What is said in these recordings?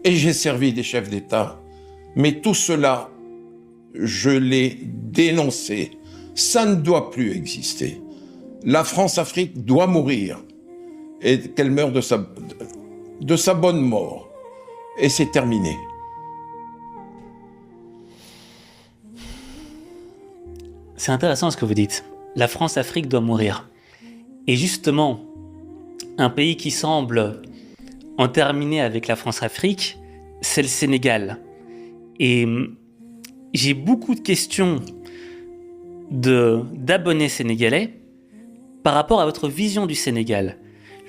et j'ai servi des chefs d'État. Mais tout cela, je l'ai dénoncé. Ça ne doit plus exister. La France-Afrique doit mourir et qu'elle meure de sa bonne mort. Et c'est terminé. C'est intéressant ce que vous dites. La France-Afrique doit mourir. Et justement, un pays qui semble en terminer avec la France-Afrique, c'est le Sénégal. Et j'ai beaucoup de questions d'abonnés sénégalais par rapport à votre vision du Sénégal.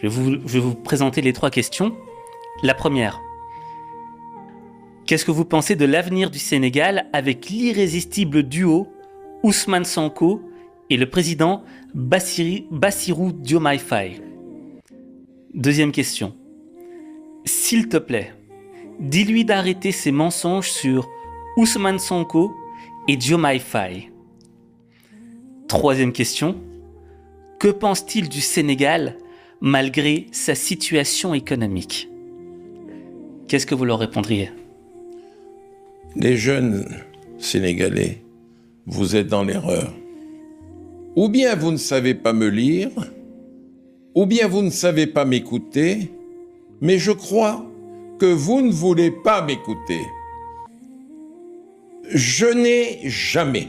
Je vais vous présenter les 3 questions. La première, qu'est-ce que vous pensez de l'avenir du Sénégal avec l'irrésistible duo Ousmane Sonko et le président Bassirou Diomaye Faye? Deuxième question, s'il te plaît, dis-lui d'arrêter ses mensonges sur Ousmane Sonko et Diomaye Faye. Troisième question, que pense-t-il du Sénégal malgré sa situation économique? Qu'est-ce que vous leur répondriez? Les jeunes Sénégalais, vous êtes dans l'erreur. Ou bien vous ne savez pas me lire, ou bien vous ne savez pas m'écouter, mais je crois que vous ne voulez pas m'écouter. Je n'ai jamais,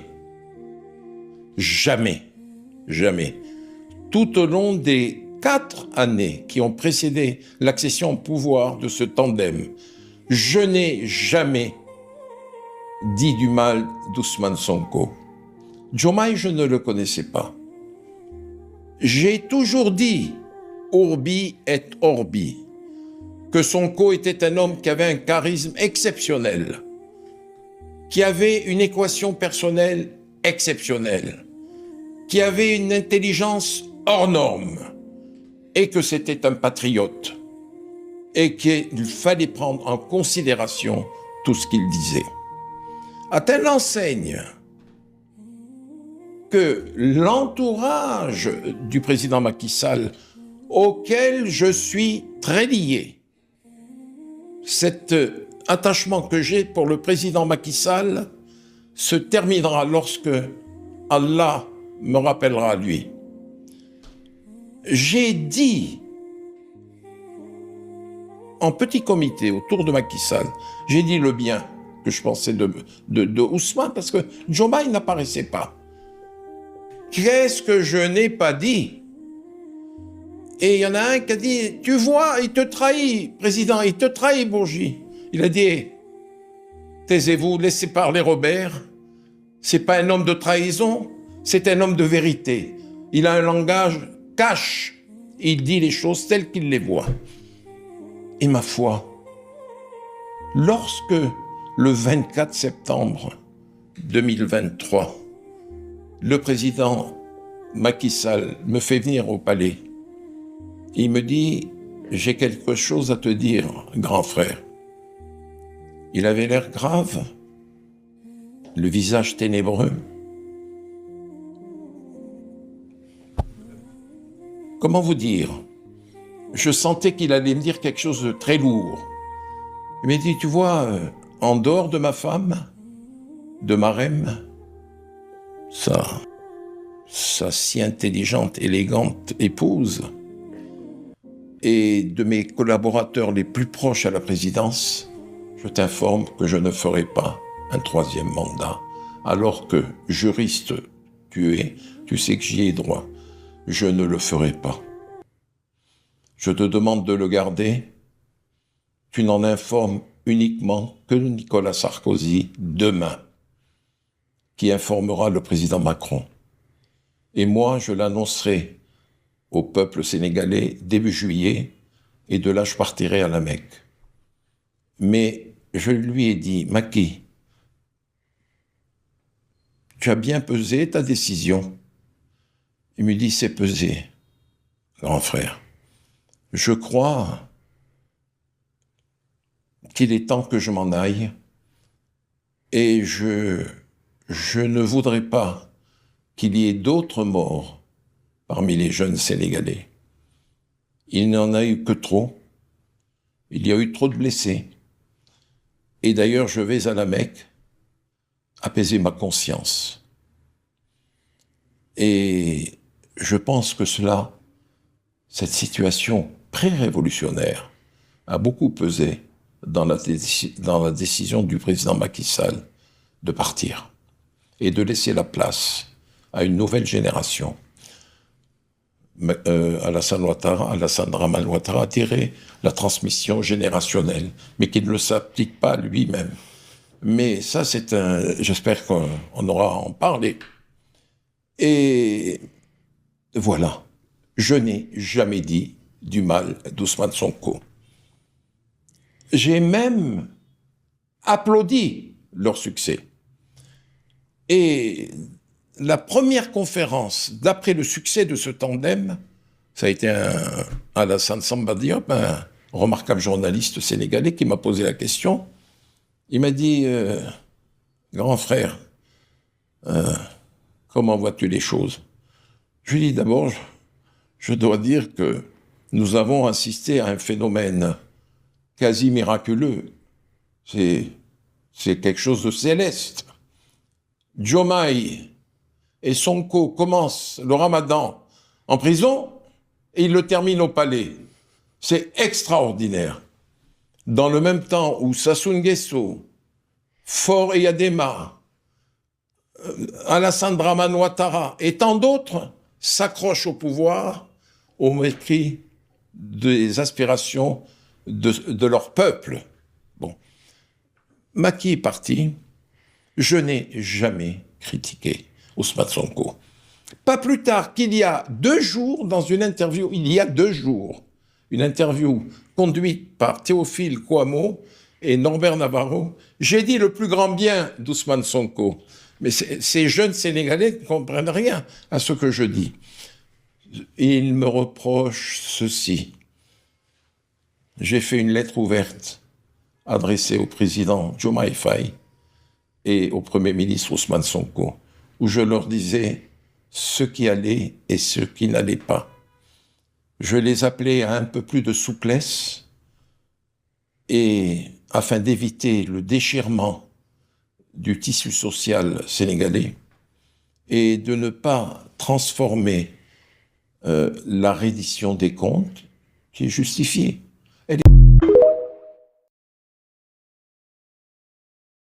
tout au long des 4 années qui ont précédé l'accession au pouvoir de ce tandem, je n'ai jamais dit du mal d'Ousmane Sonko. Diomaye, je ne le connaissais pas. J'ai toujours dit, Urbi et Orbi, que Sonko était un homme qui avait un charisme exceptionnel, qui avait une équation personnelle exceptionnelle, qui avait une intelligence hors norme, et que c'était un patriote, et qu'il fallait prendre en considération tout ce qu'il disait. À telle enseigne que l'entourage du président Macky Sall, auquel je suis très lié, cet attachement que j'ai pour le président Macky Sall se terminera lorsque Allah me rappellera à lui. J'ai dit en petit comité autour de Macky Sall, j'ai dit le bien que je pensais de Ousmane parce que Diomaye n'apparaissait pas. Qu'est-ce que je n'ai pas dit? Et il y en a un qui a dit, tu vois, il te trahit, président, il te trahit, Bourgi. Il a dit, taisez-vous, laissez parler Robert. C'est pas un homme de trahison, c'est un homme de vérité. Il a un langage cash. Il dit les choses telles qu'il les voit. Et ma foi, lorsque le 24 septembre 2023, le président Macky Sall me fait venir au palais. Il me dit, j'ai quelque chose à te dire, grand frère. Il avait l'air grave, le visage ténébreux. Comment vous dire? Je sentais qu'il allait me dire quelque chose de très lourd. Il m'a dit, tu vois, en dehors de ma femme, de Marème, sa si intelligente, élégante épouse, et de mes collaborateurs les plus proches à la présidence, je t'informe que je ne ferai pas un 3e mandat, alors que juriste tu es, tu sais que j'y ai droit. Je ne le ferai pas. Je te demande de le garder. Tu n'en informes uniquement que Nicolas Sarkozy demain, qui informera le président Macron. Et moi, je l'annoncerai au peuple sénégalais début juillet, et de là, je partirai à la Mecque. Mais je lui ai dit, Macky, tu as bien pesé ta décision. Il me dit, c'est pesé, grand frère. Je crois qu'il est temps que je m'en aille, et je ne voudrais pas qu'il y ait d'autres morts parmi les jeunes Sénégalais. Il n'y en a eu que trop. Il y a eu trop de blessés. Et d'ailleurs, je vais à la Mecque apaiser ma conscience. Et je pense que cette situation pré-révolutionnaire, a beaucoup pesé dans la décision du président Macky Sall de partir et de laisser la place à une nouvelle génération. Alassane Draman Ouattara a tiré la transmission générationnelle, mais qui ne le s'applique pas lui-même. Mais ça, j'espère qu'on aura à en parler. Et voilà, je n'ai jamais dit du mal d'Ousmane Sonko. J'ai même applaudi leur succès. Et la première conférence, d'après le succès de ce tandem, ça a été Alassane Samba Diop, un remarquable journaliste sénégalais, qui m'a posé la question. Il m'a dit, grand frère, comment vois-tu les choses? Je lui ai dit d'abord, je dois dire que nous avons assisté à un phénomène quasi miraculeux. C'est quelque chose de céleste. Diomaye et Sonko commencent le ramadan en prison et ils le terminent au palais. C'est extraordinaire. Dans le même temps où Sassou Nguesso, Faure Eyadema, Alassane Draman Ouattara et tant d'autres s'accrochent au pouvoir au mépris des aspirations de leur peuple. Bon. Macky est parti. Je n'ai jamais critiqué Ousmane Sonko. Pas plus tard qu'il y a 2 jours, dans une interview, une interview conduite par Théophile Kouamouo et Norbert Navarro, j'ai dit le plus grand bien d'Ousmane Sonko. Mais ces jeunes Sénégalais ne comprennent rien à ce que je dis. Ils me reprochent ceci. J'ai fait une lettre ouverte adressée au président Diomaye Faye et au Premier ministre Ousmane Sonko, où je leur disais ce qui allait et ce qui n'allait pas. Je les appelais à un peu plus de souplesse et afin d'éviter le déchirement du tissu social sénégalais et de ne pas transformer la reddition des comptes, qui est justifiée,